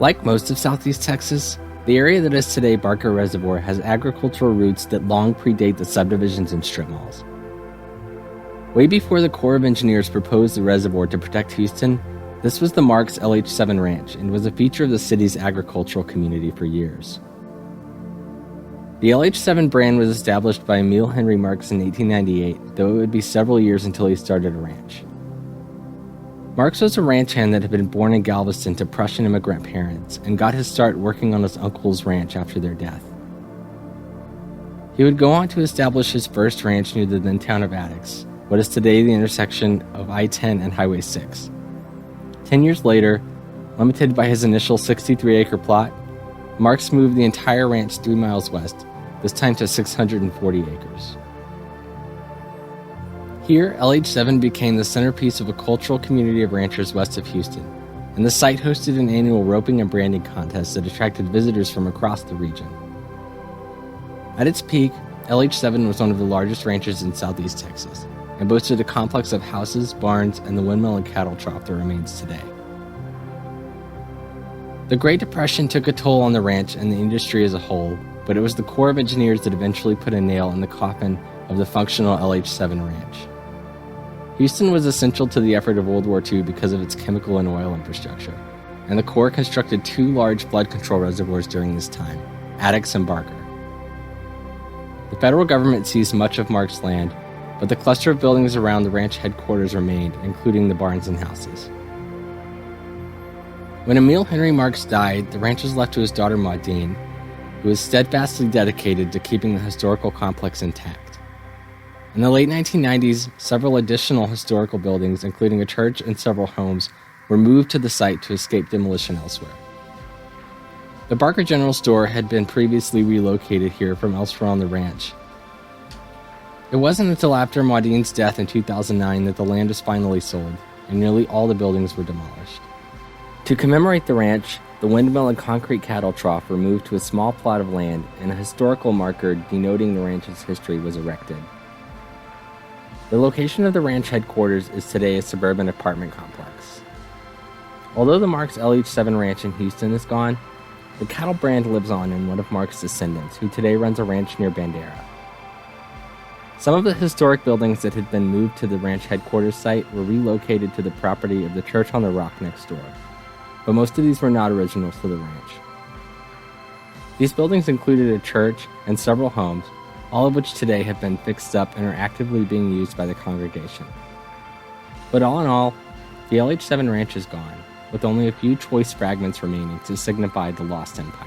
Like most of southeast Texas, the area that is today Barker Reservoir has agricultural roots that long predate the subdivisions and strip malls. Way before the Corps of Engineers proposed the reservoir to protect Houston, this was the Marks LH7 Ranch and was a feature of the city's agricultural community for years. The LH7 brand was established by Emil Henry Marks in 1898, though it would be several years until he started a ranch. Marks was a ranch hand that had been born in Galveston to Prussian immigrant parents and got his start working on his uncle's ranch after their death. He would go on to establish his first ranch near the then town of Attucks, what is today the intersection of I-10 and Highway 6. 10 years later, limited by his initial 63-acre plot, Marks moved the entire ranch 3 miles west, this time to 640 acres. Here, LH7 became the centerpiece of a cultural community of ranchers west of Houston, and the site hosted an annual roping and branding contest that attracted visitors from across the region. At its peak, LH7 was one of the largest ranches in southeast Texas, and boasted a complex of houses, barns, and the windmill and cattle trough that remains today. The Great Depression took a toll on the ranch and the industry as a whole, but it was the Corps of Engineers that eventually put a nail in the coffin of the functional LH7 Ranch. Houston was essential to the effort of World War II because of its chemical and oil infrastructure, and the Corps constructed 2 large flood control reservoirs during this time, Attucks and Barker. The federal government seized much of Marks' land, but the cluster of buildings around the ranch headquarters remained, including the barns and houses. When Emil Henry Marks died, the ranch was left to his daughter Maudine, who was steadfastly dedicated to keeping the historical complex intact. In the late 1990s, several additional historical buildings, including a church and several homes, were moved to the site to escape demolition elsewhere. The Barker General Store had been previously relocated here from elsewhere on the ranch. It wasn't until after Maudine's death in 2009 that the land was finally sold, and nearly all the buildings were demolished. To commemorate the ranch, the windmill and concrete cattle trough were moved to a small plot of land, and a historical marker denoting the ranch's history was erected. The location of the ranch headquarters is today a suburban apartment complex. Although the Marks LH7 Ranch in Houston is gone, the cattle brand lives on in one of Marks' descendants, who today runs a ranch near Bandera. Some of the historic buildings that had been moved to the ranch headquarters site were relocated to the property of the Church on the Rock next door, but most of these were not originals to the ranch. These buildings included a church and several homes, all of which today have been fixed up and are actively being used by the congregation. But all in all, the LH7 Ranch is gone, with only a few choice fragments remaining to signify the lost empire.